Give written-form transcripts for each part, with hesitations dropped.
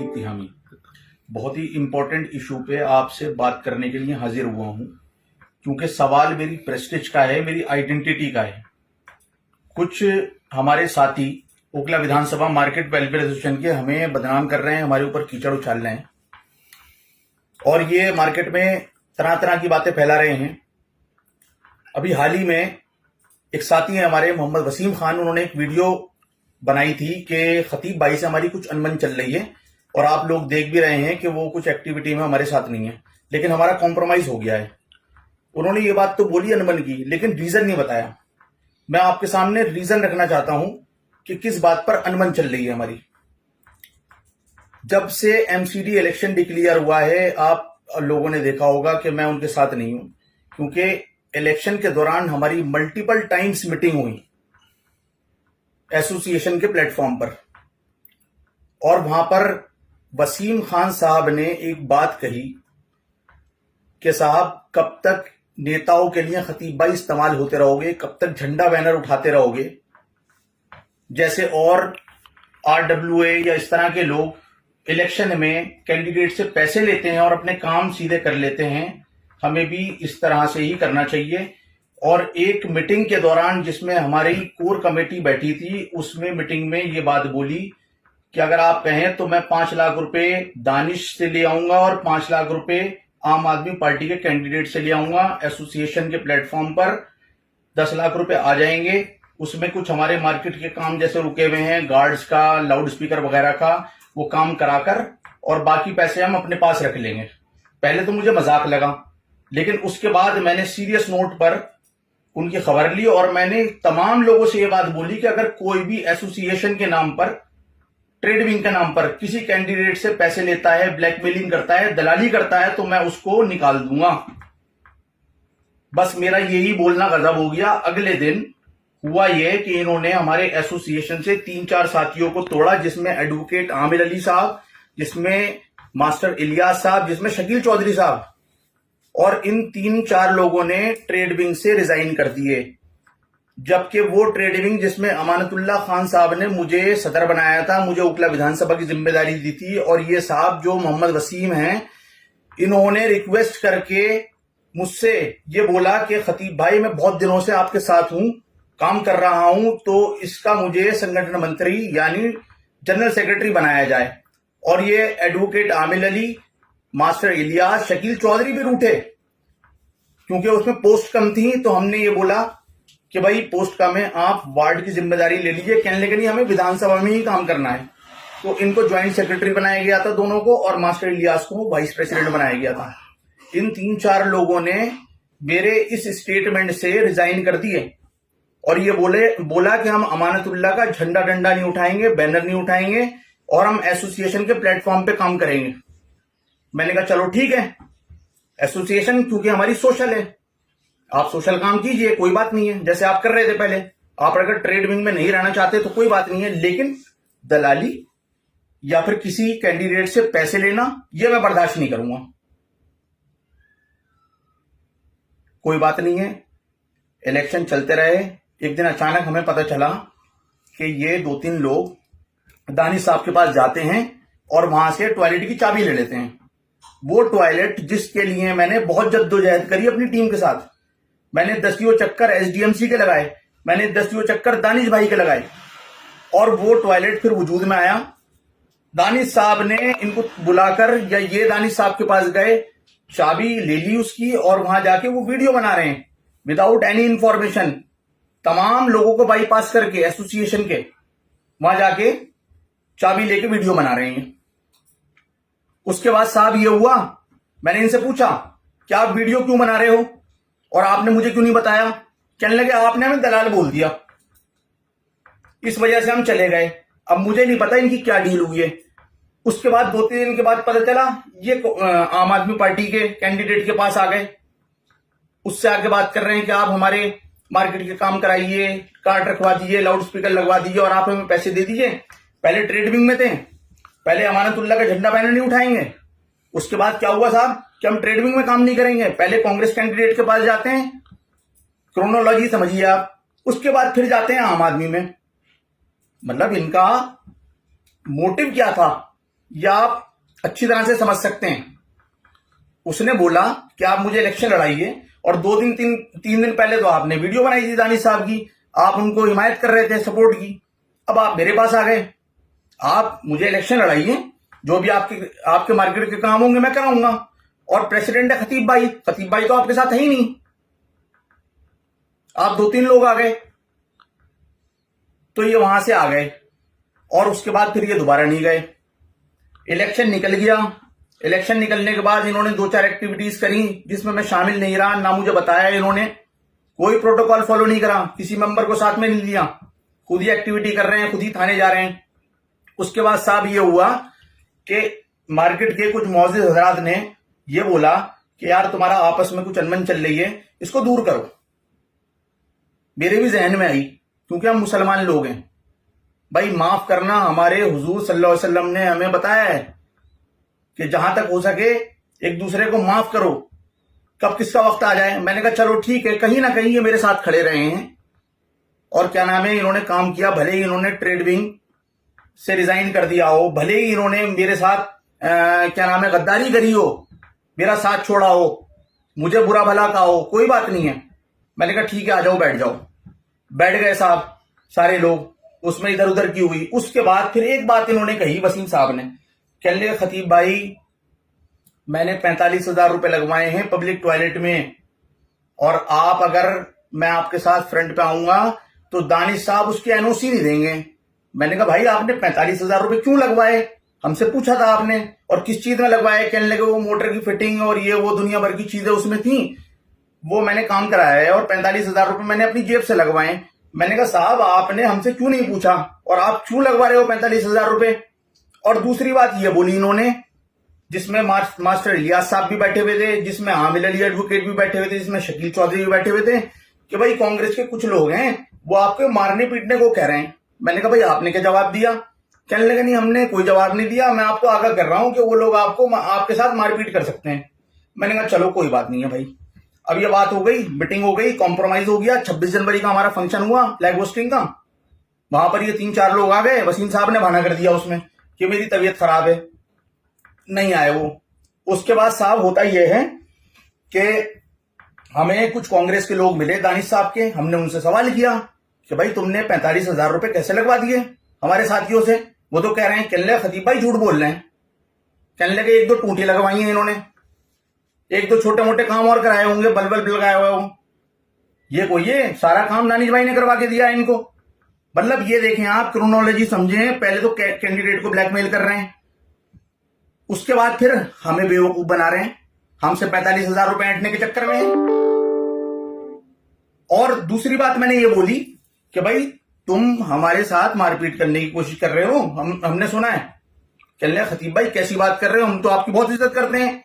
तिहामी। बहुत ही important issue पे आपसे बात करने के लिए हाजिर हुआ हूं, क्योंकि सवाल मेरी प्रेस्टिज का है, मेरी आइडेंटिटी का है। कुछ हमारे साथी ओखला विधानसभा मार्केट वेलफेयर एसोसिएशन के हमें बदनाम कर रहे हैं, हमारे ऊपर कीचड़ उछाल रहे हैं और ये मार्केट में तरह तरह की बातें फैला रहे हैं। अभी हाल ही में एक साथी है हमारे, मोहम्मद वसीम खान, उन्होंने एक वीडियो बनाई थी कि खतीब भाई से हमारी कुछ अनबन चल रही है और आप लोग देख भी रहे हैं कि वो कुछ एक्टिविटी में हमारे साथ नहीं है, लेकिन हमारा कॉम्प्रोमाइज हो गया है। उन्होंने ये बात तो बोली अनबन की, लेकिन रीजन नहीं बताया। मैं आपके सामने रीजन रखना चाहता हूं कि किस बात पर अनबन चल रही है हमारी। जब से एमसीडी इलेक्शन डिक्लेयर हुआ है, आप लोगों ने देखा होगा कि मैं उनके साथ नहीं हूं, क्योंकि इलेक्शन के दौरान हमारी मल्टीपल टाइम्स मीटिंग हुई एसोसिएशन के प्लेटफॉर्म पर, और वहां पर वसीम खान साहब ने एक बात कही कि साहब कब तक नेताओं के लिए खतीब भाई इस्तेमाल होते रहोगे, कब तक झंडा बैनर उठाते रहोगे। जैसे और आरडब्ल्यूए या इस तरह के लोग इलेक्शन में कैंडिडेट से पैसे लेते हैं और अपने काम सीधे कर लेते हैं, हमें भी इस तरह से ही करना चाहिए। और एक मीटिंग के दौरान जिसमें हमारी कोर कमेटी बैठी थी, उसमें मीटिंग में ये बात बोली कि अगर आप कहें तो मैं 5 लाख रुपए दानिश से ले आऊंगा और 5 लाख रुपए आम आदमी पार्टी के कैंडिडेट से ले आऊंगा। एसोसिएशन के प्लेटफॉर्म पर 10 लाख रुपए आ जाएंगे, उसमें कुछ हमारे मार्केट के काम जैसे रुके हुए हैं, गार्ड्स का, लाउड स्पीकर वगैरह का, वो काम कराकर और बाकी पैसे हम अपने पास रख लेंगे। पहले तो मुझे मजाक लगा, लेकिन उसके बाद मैंने सीरियस नोट पर उनकी खबर ली और मैंने तमाम लोगों से ये बात बोली कि अगर कोई भी एसोसिएशन के नाम पर, ट्रेड विंग के नाम पर किसी कैंडिडेट से पैसे लेता है, ब्लैकमेलिंग करता है, दलाली करता है, तो मैं उसको निकाल दूंगा। बस मेरा यही बोलना गजब हो गया। अगले दिन हुआ यह कि इन्होंने हमारे एसोसिएशन से 3-4 साथियों को तोड़ा, जिसमें एडवोकेट आमिर अली साहब, जिसमें मास्टर इलियास साहब, जिसमें शकील चौधरी साहब, और इन 3-4 लोगों ने ट्रेड विंग से रिजाइन कर दिए। जबकि वो ट्रेड विंग जिसमें अमानतुल्लाह खान साहब ने मुझे सदर बनाया था, मुझे ओखला विधानसभा की जिम्मेदारी दी थी, और ये साहब जो मोहम्मद वसीम हैं, इन्होंने रिक्वेस्ट करके मुझसे ये बोला कि खतीब भाई मैं बहुत दिनों से आपके साथ हूं, काम कर रहा हूं, तो इसका मुझे संगठन मंत्री यानी जनरल सेक्रेटरी बनाया जाए। और ये एडवोकेट आमिर अली, मास्टर इलियास, शकील चौधरी भी रूठे, क्योंकि उसमें पोस्ट कम थी। तो हमने ये बोला कि भाई पोस्ट कम है, आप वार्ड की जिम्मेदारी ले लीजिए। कहने लगे नहीं, हमें विधानसभा में ही काम करना है। तो इनको ज्वाइंट सेक्रेटरी बनाया गया था दोनों को, और मास्टर इलियास को वाइस प्रेसिडेंट बनाया गया था। इन 3-4 लोगों ने मेरे इस स्टेटमेंट से रिजाइन कर दिए और ये बोला कि हम अमानतुल्लाह का झंडा डंडा नहीं उठाएंगे, बैनर नहीं उठाएंगे, और हम एसोसिएशन के प्लेटफॉर्म पे काम करेंगे। मैंने कहा चलो ठीक है, एसोसिएशन क्योंकि हमारी सोशल है, आप सोशल काम कीजिए, कोई बात नहीं है, जैसे आप कर रहे थे पहले। आप अगर ट्रेड विंग में नहीं रहना चाहते तो कोई बात नहीं है, लेकिन दलाली या फिर किसी कैंडिडेट से पैसे लेना, यह मैं बर्दाश्त नहीं करूंगा। कोई बात नहीं है, इलेक्शन चलते रहे। एक दिन अचानक हमें पता चला कि ये 2-3 लोग दानिश साहब के पास जाते हैं और वहां से टॉयलेट की चाबी ले लेते हैं। वो टॉयलेट जिसके लिए मैंने बहुत जद्दोजहद करी अपनी टीम के साथ, मैंने 10 चक्कर एसडीएमसी के लगाए, मैंने 10 चक्कर दानिश भाई के लगाए, और वो टॉयलेट फिर वजूद में आया। दानिश साहब ने इनको बुलाकर, या ये दानिश साहब के पास गए, चाबी ले ली उसकी, और वहां जाके वो वीडियो बना रहे हैं विदाउट एनी इंफॉर्मेशन, तमाम लोगों को बाईपास करके एसोसिएशन के, वहां जाके चाबी लेके वीडियो बना रहे हैं। उसके बाद साहब ये हुआ, मैंने इनसे पूछा कि आप वीडियो क्यों बना रहे हो और आपने मुझे क्यों नहीं बताया। कहने लगे आपने हमें दलाल बोल दिया, इस वजह से हम चले गए। अब मुझे नहीं पता इनकी क्या डील हुई है। उसके बाद 2-3 दिन के बाद पता चला ये आम आदमी पार्टी के कैंडिडेट के पास आ गए, उससे आगे बात कर रहे हैं कि आप हमारे मार्केट के काम कराइए, कार्ड रखवा दीजिए, लाउड स्पीकर लगवा दीजिए और आप हमें पैसे दे दीजिए। पहले ट्रेड विंग में थे, पहले अमानतुल्लाह का झंडा बैनर नहीं उठाएंगे। उसके बाद क्या हुआ साहब कि हम ट्रेड विंग में काम नहीं करेंगे, पहले कांग्रेस कैंडिडेट के पास जाते हैं, क्रोनोलॉजी समझिए आप, उसके बाद फिर जाते हैं आम आदमी में। मतलब इनका मोटिव क्या था या आप अच्छी तरह से समझ सकते हैं। उसने बोला कि आप मुझे इलेक्शन लड़ाइए, और 2 दिन 3 दिन पहले तो आपने वीडियो बनाई थी दानिश साहब की, आप उनको हिमायत कर रहे थे, सपोर्ट की। अब आप मेरे पास आ गए, आप मुझे इलेक्शन लड़ाइए, जो भी आपके मार्केट के काम होंगे मैं कराऊंगा। और प्रेसिडेंट है खतीब भाई, खतीब भाई तो आपके साथ है ही नहीं, आप 2-3 लोग आ गए। तो ये वहां से आ गए, और उसके बाद फिर ये दोबारा नहीं गए। इलेक्शन निकल गया। इलेक्शन निकलने के बाद इन्होंने 2-4 एक्टिविटीज करी जिसमें मैं शामिल नहीं रहा, ना मुझे बताया इन्होंने, कोई प्रोटोकॉल फॉलो नहीं करा, किसी मेंबर को साथ में नहीं लिया, खुद ही एक्टिविटी कर रहे हैं, खुद ही थाने जा रहे हैं। उसके बाद साहब ये हुआ कि मार्केट के कुछ मौजूद हजरात ने ये बोला कि यार तुम्हारा आपस में कुछ अनबन चल रही है, इसको दूर करो। मेरे भी जहन में आई, क्योंकि हम मुसलमान लोग हैं भाई, माफ करना, हमारे हुजूर सल्लल्लाहु अलैहि वसल्लम ने हमें बताया है कि जहां तक हो सके एक दूसरे को माफ करो, कब किसका वक्त आ जाए। मैंने कहा चलो ठीक है, कहीं ना कहीं ये मेरे साथ खड़े रहे हैं, और क्या नाम है, इन्होंने काम किया, भले ही इन्होंने ट्रेड विंग से रिजाइन कर दिया हो, भले ही इन्होंने मेरे साथ क्या नाम है गद्दारी करी हो, मेरा साथ छोड़ा हो, मुझे बुरा भला कहा हो, कोई बात नहीं है। मैंने कहा ठीक है, आ जाओ, बैठ जाओ। बैठ गए साहब सारे लोग, उसमें इधर उधर की हुई। उसके बाद फिर एक बात इन्होंने कही, वसीम साहब ने, कहने लगे खतीब भाई मैंने 45,000 रुपए लगवाए हैं पब्लिक टॉयलेट में, और आप अगर मैं आपके साथ फ्रंट पे आऊंगा तो दानिश साहब उसकी एनओसी नहीं देंगे। मैंने कहा भाई आपने 45,000 रुपए क्यों लगवाए, हमसे पूछा था आपने, और किस चीज में लगवाए। कहने लगे वो मोटर की फिटिंग और ये वो दुनिया भर की चीजें उसमें थी, वो मैंने काम कराया है, और 45,000 रुपए मैंने अपनी जेब से लगवाए। मैंने कहा साहब आपने हमसे क्यों नहीं पूछा, और आप क्यों लगवा रहे हो 45,000 रुपए। और दूसरी बात ये बोली इन्होंने, जिसमें मास्टर इलियास साहब भी बैठे हुए थे, जिसमें आमिर अली एडवोकेट भी बैठे हुए थे, जिसमें शकील चौधरी भी बैठे हुए थे, कि भाई कांग्रेस के कुछ लोग हैं वो आपके मारने पीटने को कह रहे हैं। मैंने कहा भाई आपने क्या जवाब दिया। कहने लगे नहीं हमने कोई जवाब नहीं दिया, मैं आपको आगाह कर रहा हूं कि वो लोग आपके साथ मारपीट कर सकते हैं। मैंने कहा चलो कोई बात नहीं है भाई। अब ये बात हो गई, मीटिंग हो गई, कॉम्प्रोमाइज हो गया। 26 जनवरी का हमारा फंक्शन हुआ फ्लैग होस्टिंग का, वहां पर ये 3-4 लोग आ गए, वसीम साहब ने बहाना कर दिया उसमें कि मेरी तबीयत खराब है, नहीं आए वो। उसके बाद साहब होता यह है कि हमें कुछ कांग्रेस के लोग मिले दानिश साहब के, हमने उनसे सवाल किया कि भाई तुमने 45,000 रुपए कैसे लगवा दिए हमारे साथियों से। वो तो कह रहे हैं, कहने लगे खतीब भाई झूठ बोल रहे हैं। कहने लगे 1-2 टूटी लगवाई हैं इन्होंने, 1-2 छोटे मोटे काम और कराए होंगे, बल्ब लगाए हुए हो, ये सारा काम दानिश भाई ने करवा के दिया है इनको। मतलब ये देखें आप, क्रोनोलॉजी समझें, पहले तो कैंडिडेट को ब्लैकमेल कर रहे हैं, उसके बाद फिर हमें बेवकूफ बना रहे हैं, हमसे 45,000 रुपए ऐंठने के चक्कर में। और दूसरी बात मैंने ये बोली कि भाई तुम हमारे साथ मारपीट करने की कोशिश कर रहे हो, हमने सुना है। कहने खतीब भाई कैसी बात कर रहे हो, हम तो आपकी बहुत इज्जत करते हैं,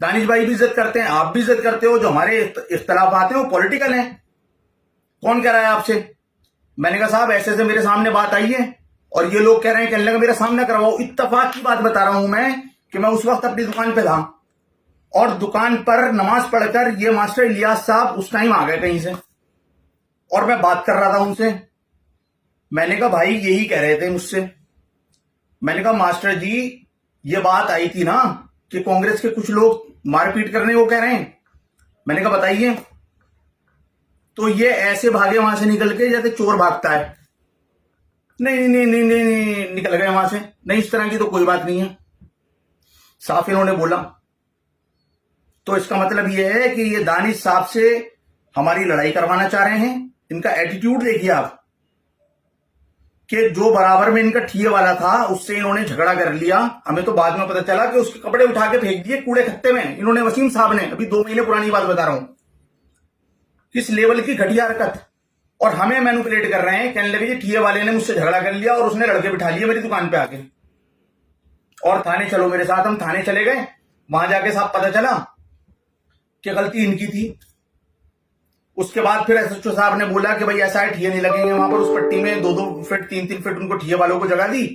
दानिश भाई भी इज्जत करते हैं, आप भी इज्जत करते हो, जो हमारे इख्तलाफात हैं वो पॉलिटिकल हैं, कौन कह रहा है आपसे। मैंने कहा साहब ऐसे मेरे सामने बात आई है और ये लोग कह रहे हैं, कहने लगा मेरा सामना करवाओ। इत्तफाक की बात बता रहा हूं मैं कि मैं उस वक्त अपनी दुकान पे था, और दुकान पर नमाज पढ़कर ये मास्टर इलियास साहब उस टाइम आ गए कहीं से, और मैं बात कर रहा था उनसे। मैंने कहा भाई यही कह रहे थे मुझसे, मैंने कहा मास्टर जी ये बात आई थी ना कि कांग्रेस के कुछ लोग मारपीट करने को कह रहे हैं। मैंने कहा बताइए। तो ये ऐसे भागे वहां से निकल के जैसे चोर भागता है, नहीं नहीं नहीं नहीं, नहीं निकल गए वहां से, नहीं इस तरह की तो कोई बात नहीं है, साफ इन्होंने बोला। तो इसका मतलब यह है कि ये दानिश साहब से हमारी लड़ाई करवाना चाह रहे हैं। इनका एटीट्यूड देखिए आप, कि जो बराबर में इनका ठिए वाला था उससे इन्होंने झगड़ा कर लिया। हमें तो बाद में पता चला कि उसके कपड़े उठा के फेंक दिए कूड़े खत्ते में इन्होंने, वसीम साहब ने। अभी 2 महीने पुरानी बात बता रहा हूं, किस लेवल की घटिया हरकत। और हमें मैनिपुलेट कर रहे हैं, कहने लगे जी ठिए वाले ने मुझसे झगड़ा कर लिया और उसने लड़के बिठा लिए मेरी दुकान पे आके, और थाने चलो मेरे साथ। हम थाने चले गए, वहां जाके साहब पता चला कि गलती इनकी थी। उसके बाद फिर एसएचओ साहब ने बोला कि भाई ऐसा है ठिए नहीं लगेंगे वहां पर। उस पट्टी में 2-2 फीट 3-3 फीट उनको ठिए वालों को जगह दी।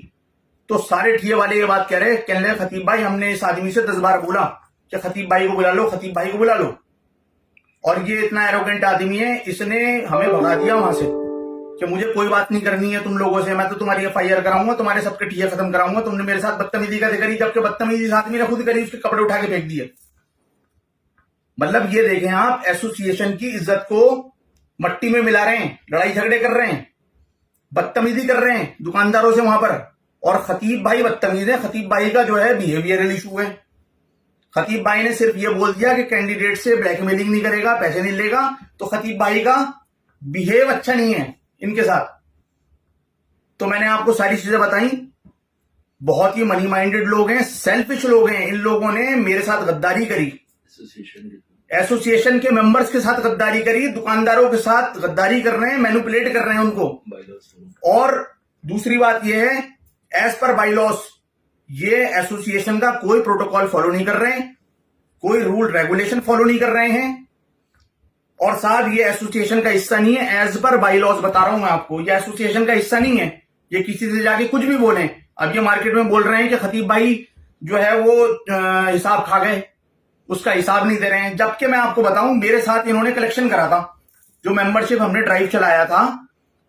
तो सारे ठिए वाले ये बात कह रहे, कहने लगे खतीब भाई हमने इस आदमी से 10 बार बोला कि खतीब भाई को बुला लो, खतीब भाई को बुला लो, और ये इतना एरोगेंट आदमी है, इसने हमें भगा दिया वहां से। कि मुझे कोई बात नहीं करनी है तुम लोगों से, मैं तो तुम्हारी FIR कराऊंगा, तुम्हारे सबके टीए खत्म कराऊंगा, तुमने मेरे साथ बदतमीजी कैसे करी, जबकि बदतमीजी साथ में खुद करी, उसके कपड़े उठा के फेंक दिए। मतलब ये देखें आप, एसोसिएशन की इज्जत को मट्टी में मिला रहे हैं, लड़ाई झगड़े कर रहे हैं, बदतमीजी कर रहे हैं दुकानदारों से वहां पर। और खतीब भाई बदतमीज है। खतीब भाई का जो है बिहेवियरल इशू है। खतीब भाई ने सिर्फ ये बोल दिया कि कैंडिडेट से ब्लैकमेलिंग नहीं करेगा, पैसे नहीं लेगा, तो खतीब भाई का बिहेव अच्छा नहीं है इनके साथ। तो मैंने आपको सारी चीजें बताई। बहुत ही मनी माइंडेड लोग हैं, सेल्फिश लोग हैं। इन लोगों ने मेरे साथ गद्दारी करी, एसोसिएशन के मेंबर्स के साथ गद्दारी करी, दुकानदारों के साथ गद्दारी कर रहे हैं, मैनिपुलेट कर रहे हैं उनको। और दूसरी बात यह है, एज पर बाईलॉस ये एसोसिएशन का कोई प्रोटोकॉल फॉलो नहीं कर रहे हैं, कोई रूल रेगुलेशन फॉलो नहीं कर रहे हैं, और साहब ये एसोसिएशन का हिस्सा नहीं है। एज पर बाईलॉस बता रहा हूं मैं आपको, ये एसोसिएशन का हिस्सा नहीं है। ये किसी से जाके कुछ भी बोले। अब ये मार्केट में बोल रहे हैं कि खतीब भाई जो है वो हिसाब खा गए, उसका हिसाब नहीं दे रहे हैं। जबकि मैं आपको बताऊं, मेरे साथ इन्होंने कलेक्शन करा था। जो मेंबरशिप हमने ड्राइव चलाया था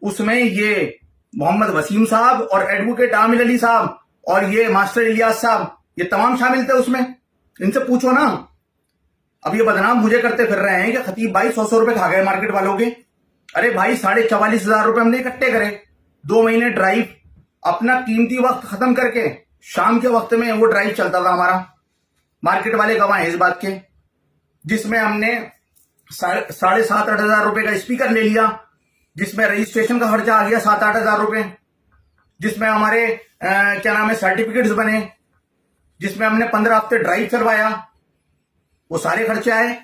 उसमें ये मोहम्मद वसीम साहब और एडवोकेट आमिर अली साहब और ये मास्टर इलियास साहब, ये तमाम शामिल थे उसमें। इनसे पूछो ना। अब ये बदनाम मुझे करते फिर रहे हैं कि खतीब भाई 100 रुपए खा गए मार्केट वालों के। अरे भाई 44,500 रुपए हमने इकट्ठे करे, 2 महीने ड्राइव, अपना कीमती वक्त खत्म करके शाम के वक्त में वो ड्राइव चलता था हमारा। मार्केट वाले गवाह हैं इस बात के, जिसमें हमने 7,500-8 हजार रुपए का स्पीकर ले लिया, जिसमें रजिस्ट्रेशन का खर्चा आ गया 7-8 हजार रुपए, जिसमें हमारे क्या नाम है सर्टिफिकेट्स बने, जिसमें हमने 15 हफ्ते ड्राइव चलवाया, वो सारे खर्चे आए।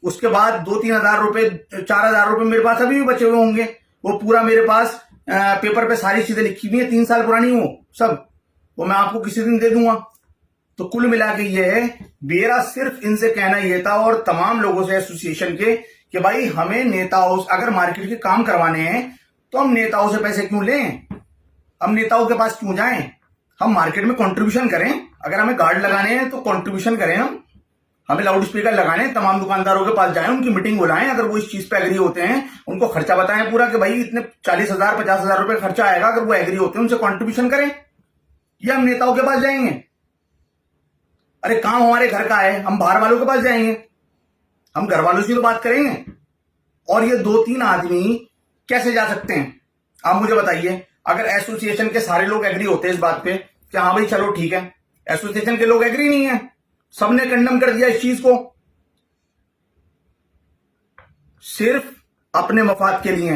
उसके बाद 2-3 हजार रुपए, 4 हजार रुपए मेरे पास अभी भी बचे हुए होंगे। वो पूरा मेरे पास पेपर पे सारी चीजें लिखी हुई है, 3 साल पुरानी वो सब, वो मैं आपको किसी दिन दे दूंगा। तो कुल मिला के ये है, मेरा सिर्फ इनसे कहना ये था और तमाम लोगों से एसोसिएशन के, कि भाई हमें नेताओं, अगर मार्केट के काम करवाने हैं तो हम नेताओं से पैसे क्यों लें, हम नेताओं के पास क्यों जाएं, हम मार्केट में कंट्रीब्यूशन करें। अगर हमें गार्ड लगाने हैं तो कंट्रीब्यूशन करें, हमें लाउड स्पीकर लगाने, तमाम दुकानदारों के पास जाएं, उनकी मीटिंग बुलाएं, अगर वो इस चीज पे एग्री होते हैं उनको खर्चा बताएं पूरा कि भाई इतने 40,000-50,000 रुपए खर्चा आएगा, अगर वो एग्री होते हैं उनसे कंट्रीब्यूशन करें। ये हम नेताओं के पास जाएंगे? अरे काम हमारे घर का है, हम बाहर वालों के पास जाएंगे? हम घर वालों से तो बात करेंगे। और ये 2-3 आदमी कैसे जा सकते हैं, आप मुझे बताइए। अगर एसोसिएशन के सारे लोग एग्री होते हैं इस बात पे कि हाँ भाई चलो ठीक है, एसोसिएशन के लोग एग्री नहीं है, सबने कंडम कर दिया इस चीज को, सिर्फ अपने मफाद के लिए,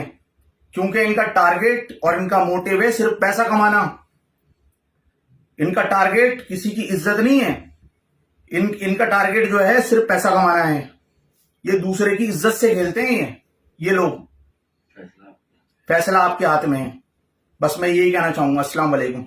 क्योंकि इनका टारगेट और इनका मोटिव है सिर्फ पैसा कमाना। इनका टारगेट किसी की इज्जत नहीं है, इनका टारगेट जो है सिर्फ पैसा कमाना है। ये दूसरे की इज्जत से खेलते हैं ये लोग। फैसला आपके हाथ में है। बस मैं यही कहना चाहूंगा। अस्सलाम वालेकुम।